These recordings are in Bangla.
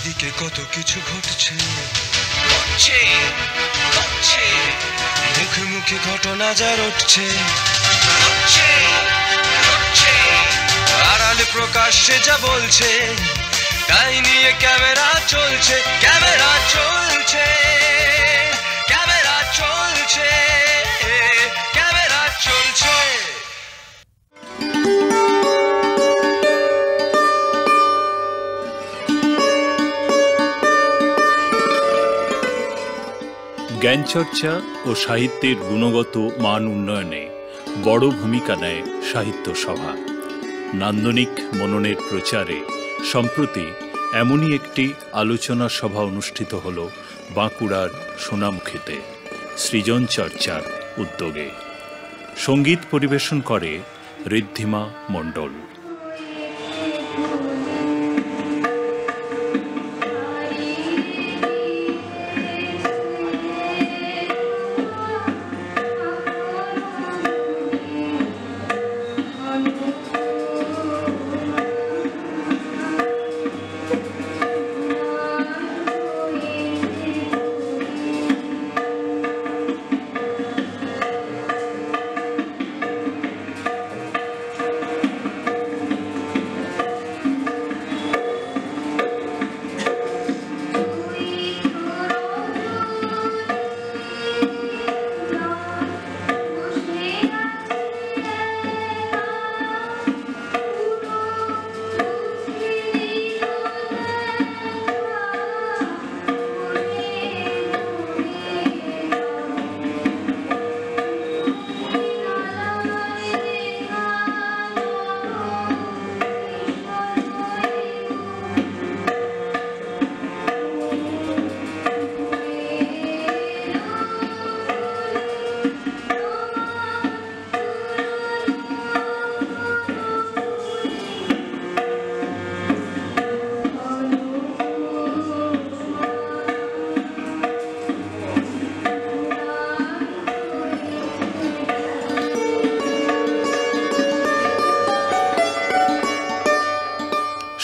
চারিদিকে কত কিছু ঘটছে, মুখে মুখে ঘটনা যা রটছে, আড়ালে প্রকাশ্যে যা বলছে, তাই নিয়ে ক্যামেরা চলছে, ক্যামেরা চলছে, ক্যামেরা চলছে, ক্যামেরা চলছে। জ্ঞানচর্চা ও সাহিত্যের গুণগত মান উন্নয়নে বড় ভূমিকা নেয় সাহিত্য সভা। নান্দনিক মননের প্রচারে সম্প্রতি এমনই একটি আলোচনা সভা অনুষ্ঠিত হল বাঁকুড়ার সোনামুখীতে সৃজন চর্চার উদ্যোগে। সঙ্গীত পরিবেশন করে ঋদ্ধিমা মণ্ডল।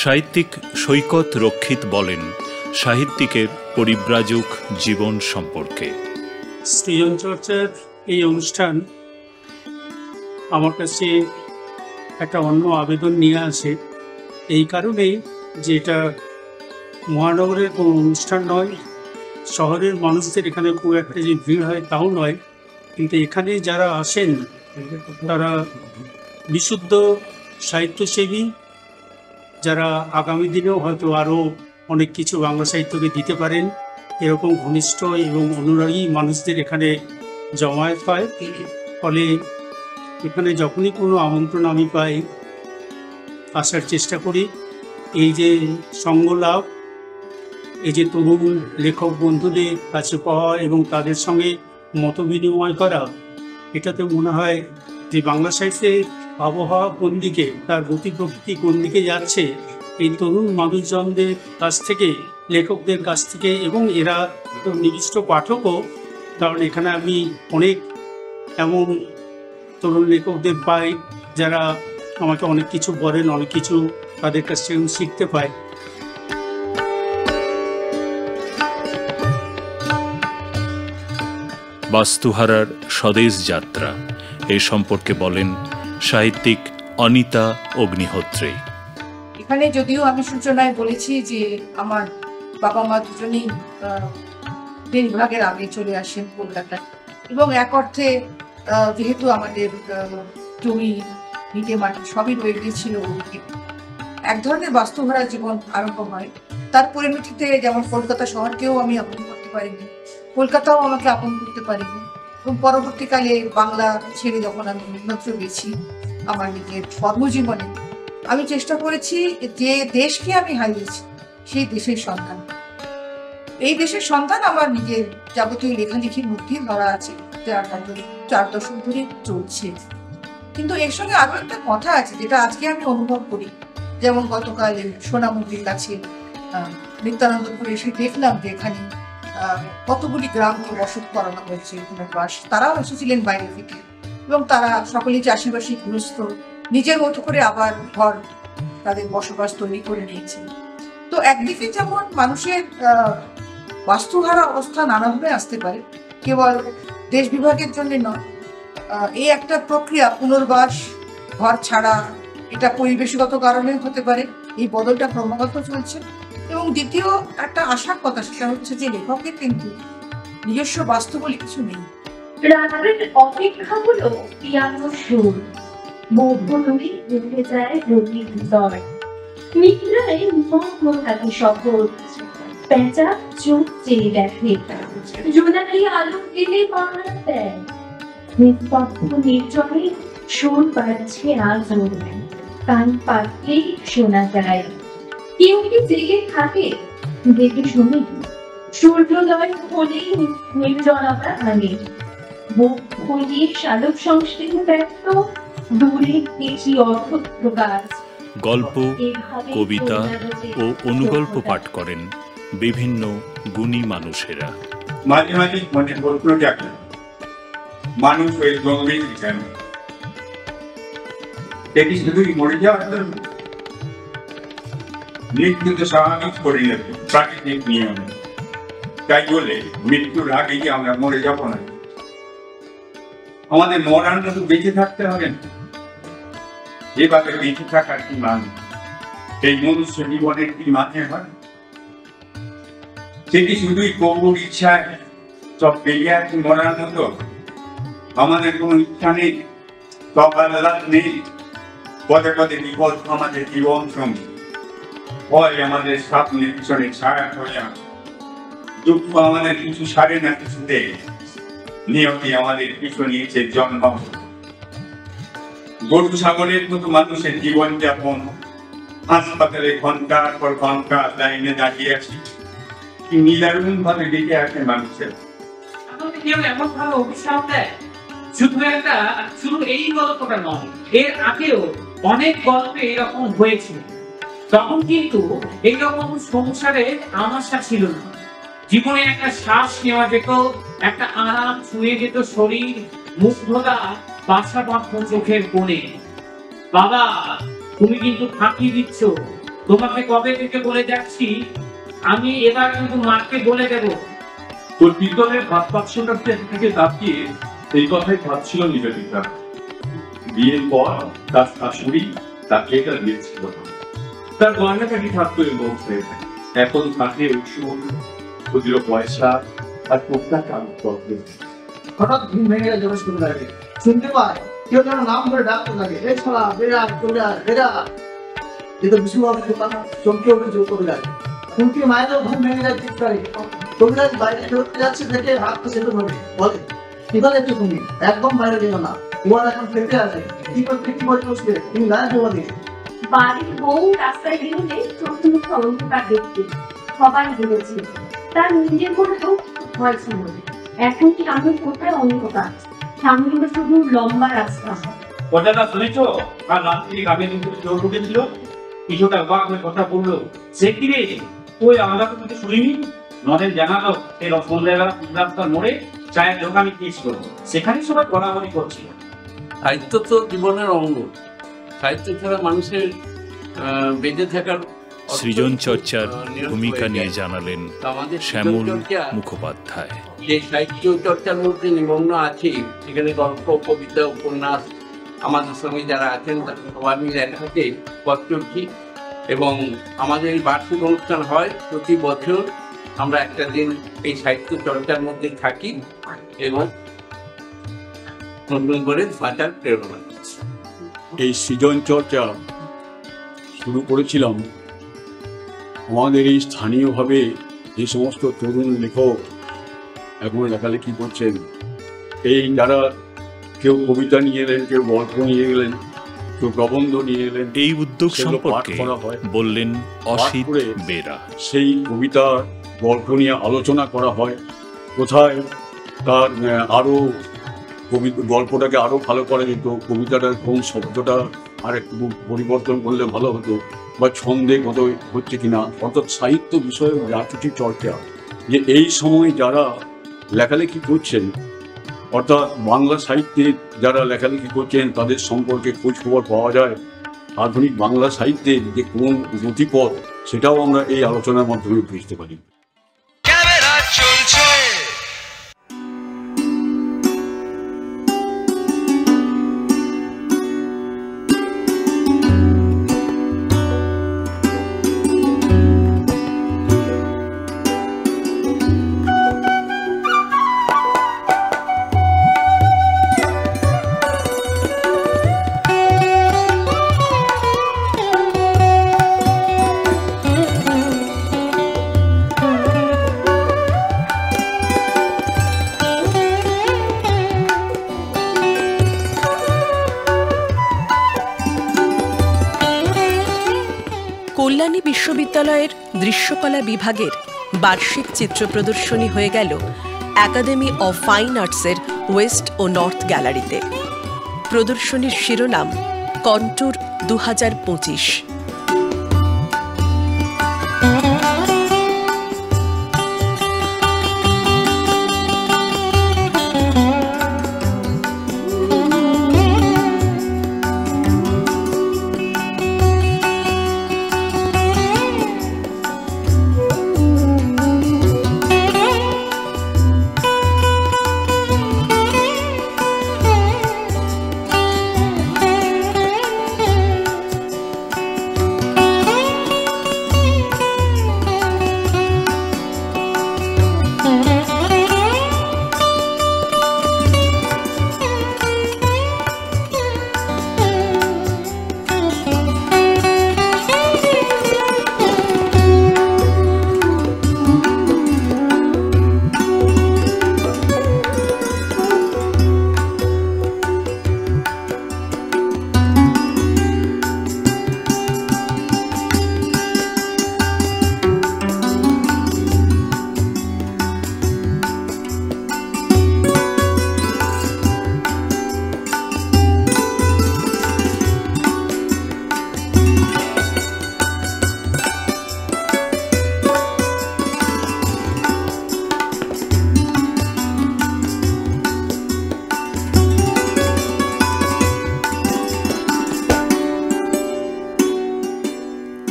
সাহিত্যিক সৈকত রক্ষিত বলেন সাহিত্যিকের পরিব্রাজক জীবন সম্পর্কে। সৃজন চর্চার এই অনুষ্ঠান আমার কাছে একটা অন্য আবেদন নিয়ে আসে, এই কারণেই যে এটা মহানগরের কোনো অনুষ্ঠান নয়, শহরের মানুষদের এখানে খুব একটা যে ভিড় হয় তাও নয়, কিন্তু এখানে যারা আসেন তারা বিশুদ্ধ সাহিত্যসেবী, যারা আগামী দিনেও হয়তো আরও অনেক কিছু বাংলা সাহিত্যকে দিতে পারেন, এরকম ঘনিষ্ঠ এবং অনুরাগী মানুষদের এখানে জমায়েত হয়। ফলে এখানে যখনই কোনো আমন্ত্রণ আমি পাই আসার চেষ্টা করি। এই যে সঙ্গ লাভ, এই যে তরুণ লেখক বন্ধুদের কাছে পাওয়া এবং তাদের সঙ্গে মত বিনিময় করা, এটাতে মনে হয় যে বাংলা সাহিত্যের আবহাওয়া কোন দিকে, তার গতি প্রকৃতি কোন দিকে যাচ্ছে, এই তরুণ মানুষজনদের কাছ থেকে, লেখকদের কাছ থেকে, এবং এরা তো নির্দিষ্ট পাঠকও, কারণ এখানে আমি অনেক এমন তরুণ লেখকদের পাই যারা আমাকে অনেক কিছু বলেন, অনেক কিছু তাদের কাছ থেকে শিখতে পাই। বাস্তুহারার স্বদেশ যাত্রা এই সম্পর্কে বলেন সাহিত্যিক অনিতা অগ্নিহোত্রী। এখানে যদিও আমি সূচনায় বলেছি যে আমার বাবা মা দুজনেই দেশভাগের আগে চলে আসেন কলকাতায়, এবং এক অর্থে যেহেতু আমাদের জমি ভিটে মাটি সবই রয়ে গিয়েছিল, এক ধরনের বাস্তুহারা জীবন আরম্ভ হয়। তার পরিণতিতে যেমন কলকাতা শহরকেও আমি আপন করতে পারিনি, কলকাতাও আমাকে আপন করতে পারিনি, এবং পরবর্তীকালে বাংলা ছেড়ে যখন আমি অন্যত্র গেছি আমার নিজের কর্মজীবনে, আমি চেষ্টা করেছি যে দেশকে আমি হারিয়েছি সেই দেশের সন্ধান। এই দেশের সন্ধান আমার নিজের যাবতীয় লেখালেখির মধ্যেই ধরা আছে, যার 4 দশক ধরে চলছে। কিন্তু এর সঙ্গে আরো একটা কথা আছে যেটা আজকে আমি অনুভব করি। যেমন গতকাল সোনামুখীর কাছে নিত্যানন্দপুরে এসে দেখলাম যে এখানে কতগুলি গ্রামকে বসত করানো হয়েছে, তারাও এসেছিলেন বাইরে থেকে, এবং তারা সকলেই চাষিবাসী গৃহস্থ, নিজের মতো করে আবার ঘর তাদের বসবাস তৈরি করে নিয়েছে। তো একদিকে যেমন মানুষের বাস্তুহারা অবস্থা নানাভাবে আসতে পারে, কেবল দেশ বিভাগের জন্য নয়, এই একটা প্রক্রিয়া পুনর্বাস, ঘর ছাড়া, এটা পরিবেশগত কারণে হতে পারে, এই বদলটা ক্রমাগত চলছে। এবং দ্বিতীয় একটা আশার কথা, সেটা হচ্ছে যে লেখকের কিন্তু নিজস্ব বাস্তু বলে কিছু নেই। রাত্রের অপেক্ষা হলো পিয়ানো সুর, মধ্যমে উঠে যায় রঙিন দয়, নিদ্রায় মগ্ন থাকে শহর, পেঁচা চোখ চেয়ে দেখে, জোনাকি আলো দিলে পাহাড় দেয়, নিস্তব্ধ নির্জনে সুর বাড়ছে আজ, কান পাতলেই শোনা যায়। কেউ কি জেগে থাকে দেখে শুনি, সূর্যোদয় হলেই নির্জনতা ভাঙে, বুক ফুলিয়ে সাধক সংস্কৃত ব্যক্ত, দূরে দেখি অদ্ভুত প্রকাশ। গল্প, কবিতা ও অনুগল্প পাঠ করেন বিভিন্ন গুণী মানুষেরা। মাঝে মাঝে মনে প্রশ্ন জাগে, মানুষ হয়ে জন্মেছি কেন? এটি শুধুই মরে যাওয়ার জন্য? মৃত্যু তো স্বাভাবিক পরিণত, প্রাকৃতিক নিয়মে। তাই বলে মৃত্যুর আগে কি আমরা মরে যাব না? আমাদের মরার মতো বেঁচে থাকতে হবে না? এভাবে বেঁচে থাকার কি মানে? এই মনুষ্য জীবনের কি মানে হয়? সেটি শুধুই প্রভুর ইচ্ছায় সব বেরিয়ে আছে মরার মতো? আমাদের কোনো ইচ্ছা নেই, সকাল রাত নেই, পদে পদে বিপদ আমাদের জীবন সঙ্গী, ভয় আমাদের স্বপ্নের পিছনে ছায়া হয়ে আসে, দুঃখ আমাদের কিছু সারে না কিছুতে, নিয়তি আমাদের পিছু নিয়েছে জন্ম। গরু ছাগলের মতো মানুষের জীবন যাপন, হাসপাতালে ঘন্টার পর ঘন্টা লাইনে দাঁড়িয়ে আছি, কি নিদারুণ ভাবে বেঁচে আছে মানুষের। কেউ এমন ভাবে অভিশাপ দেয়, শুধু এই গল্পটা নয়, এর আগেও অনেক গল্পে এরকম হয়েছিল। তখন কিন্তু এইরকম সংসারে আমাশা ছিল না, জীবনে একটা শ্বাস নেওয়া যেত, একটা আরাম ছুঁয়ে যেত শরীর, মুগ্ধতা বাসা বাঁধত চোখের কোণে। বাবা, তুমি কিন্তু ফাঁকি দিচ্ছ, তোমাকে কবে থেকে বলে যাচ্ছি, আমি এবার কিন্তু মাকে বলে দেবো। তোর পিতলের ভাত পাত্রটা থেকে দাপিয়ে এই কথাই ভাবছিল নিবেদিতা। বিয়ের পর তার শাশুড়ি তাকে এটা দিয়েছিল, তার গয়নাকাটি থাকতো এর মধ্যে। এখন থাকে ওষুধ, ক্ষুদ্র পয়সা আর টুকটাক কাগজপত্র। হঠাৎ ঘুম ভেঙে যাবে শুরু লাগে, শুনতে পায় কেউ যেন নাম ধরে ডাকতে লাগে, এই ছড়া বেড়া বেড়া বেড়া। যেটা বিষ্ণুবাবু চমকে উঠে জোর করে লাগে, কুন্তি মায়েরও ঘুম ভেঙে যায় চিৎকারে। কবিরাজ বাইরে বেরোতে যাচ্ছে দেখে হাতটা সেতু ভাবে বলে, ঠিক আছে তুমি একদম বাইরে যেও না, তোমার এখন ফেলতে আছে, কি করতে কি বলতে বসবে তুমি গায়ে জমা দিয়ে। বাড়ির বউ রাস্তায় বেরোলে চোখ মুখে অন্ধকার দেখতে সবাই বলেছে, তার নিজের মনেও ভয় ছিল। এখন কি আমি কোথায় অন্ধকার, সামনে শুধু লম্বা রাস্তা। কথাটা শুনেছো? আর রাত্রি গ্রামে কিন্তু জোর ঢুকেছিল, কিছুটা অবাক হয়ে কথা বললো, সে কি রে, ওই আমরা তো কিছু শুনিনি। নদের জানালো এই রাস্তার মোড়ে চায়ের দোকানে কিস করবো, সেখানে সবাই ঘোরাঘুরি করছিল। সাহিত্য তো জীবনের অঙ্গ, সাহিত্য ছাড়া মানুষের বেঁচে থাকার সৃজন চর্চার ভূমিকা নিয়ে জানালেন শ্যামল মুখোপাধ্যায়। যে সাহিত্য চর্চার মধ্যে নিমগ্ন আছি, সেখানে গল্প, কবিতা, উপন্যাস, আমাদের সঙ্গে যারা আছেন সবাই মিলে একসাথে পথ চলছি। এবং আমাদের এই বার্ষিক অনুষ্ঠান হয় প্রতি বছর, আমরা একটা দিন এই সাহিত্য চর্চার মধ্যে থাকি এবং নতুন করে বাঁচার প্রেরণা। এই সৃজন চর্চা শুরু করেছিলাম আমাদের এই স্থানীয়ভাবে যে সমস্ত তরুণ লেখক এখন লেখালেখি করছেন, এই যারা কেউ কবিতা নিয়ে এলেন, কেউ গল্প নিয়ে গেলেন, কেউ প্রবন্ধ নিয়ে এলেন, এই উদ্যোগ সম্পর্কে বললেন অসিত বেরা। সেই কবিতা গল্প নিয়ে আলোচনা করা হয়, কোথায় তার আরও গল্পটাকে আরও ভালো করা যেত, কবিতাটার কোন শব্দটা আর একটু পরিবর্তন করলে ভালো হতো, বা ছন্দে কত হচ্ছে কিনা, অর্থাৎ সাহিত্য বিষয়ে রাজনীতি চর্চা। যে এই সময় যারা লেখালেখি করছেন, অর্থাৎ বাংলা সাহিত্যে যারা লেখালেখি করছেন তাদের সম্পর্কে খোঁজখবর পাওয়া যায়, আধুনিক বাংলা সাহিত্যের যে কোন গতিপথ, সেটাও আমরা এই আলোচনার মাধ্যমে বুঝতে পারি। ক্যামেরা চলছে। কল্যাণী বিশ্ববিদ্যালয়ের দৃশ্যকলা বিভাগের বার্ষিক চিত্র প্রদর্শনী হয়ে গেল একাডেমি অফ ফাইন আর্টসের ওয়েস্ট ও নর্থ গ্যালারিতে। প্রদর্শনীর শিরোনাম কন্ট্যুর 2025।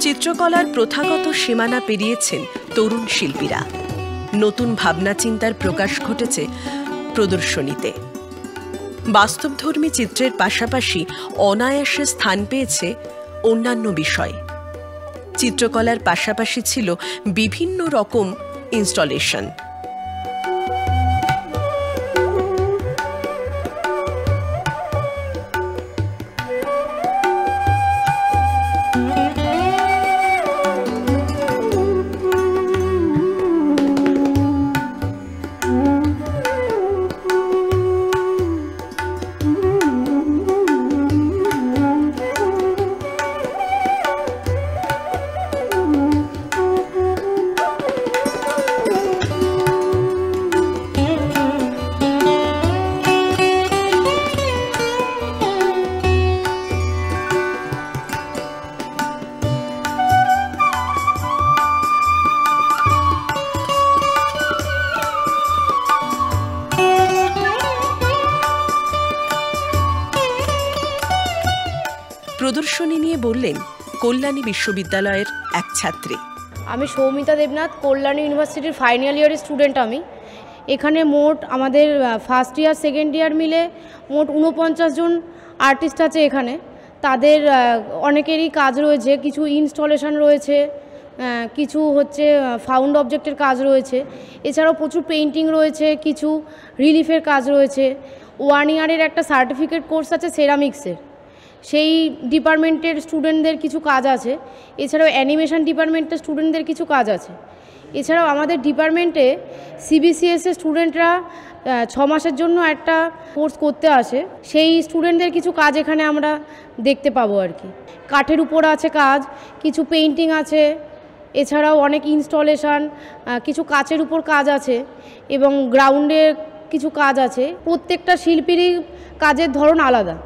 চিত্রকলার প্রথাগত সীমানা পেরিয়েছেন তরুণ শিল্পীরা। নতুন ভাবনা চিন্তার প্রকাশ ঘটেছে প্রদর্শনীতে। বাস্তবধর্মী চিত্রের পাশাপাশি অনায়াসে স্থান পেয়েছে অন্যান্য বিষয়। চিত্রকলার পাশাপাশি ছিল বিভিন্ন রকম ইনস্টলেশন। প্রদর্শনী নিয়ে বললেন কল্যাণী বিশ্ববিদ্যালয়ের এক ছাত্রী। আমি সৌমিতা দেবনাথ, কল্যাণী ইউনিভার্সিটির ফাইনাল ইয়ারের স্টুডেন্ট। আমি এখানে মোট আমাদের ফার্স্ট ইয়ার সেকেন্ড ইয়ার মিলে মোট 49 জন আর্টিস্ট আছে এখানে। তাদের অনেকেরই কাজ রয়েছে, কিছু ইনস্টলেশন রয়েছে, কিছু হচ্ছে ফাউন্ড অবজেক্টের কাজ রয়েছে, এছাড়াও প্রচুর পেইন্টিং রয়েছে, কিছু রিলিফের কাজ রয়েছে। 1 ইয়ারের একটা সার্টিফিকেট কোর্স আছে সেরামিক্সের, সেই ডিপার্টমেন্টের স্টুডেন্টদের কিছু কাজ আছে। এছাড়াও অ্যানিমেশন ডিপার্টমেন্টের স্টুডেন্টদের কিছু কাজ আছে। এছাড়াও আমাদের ডিপার্টমেন্টে সিবিসিএসের স্টুডেন্টরা 6 মাসের জন্য একটা কোর্স করতে আসে, সেই স্টুডেন্টদের কিছু কাজ এখানে আমরা দেখতে পাবো আর কি। কাঠের উপর আছে কাজ, কিছু পেইন্টিং আছে, এছাড়াও অনেক ইনস্টলেশন, কিছু কাচের উপর কাজ আছে এবং গ্রাউন্ডে কিছু কাজ আছে। প্রত্যেকটা শিল্পীরই কাজের ধরন আলাদা।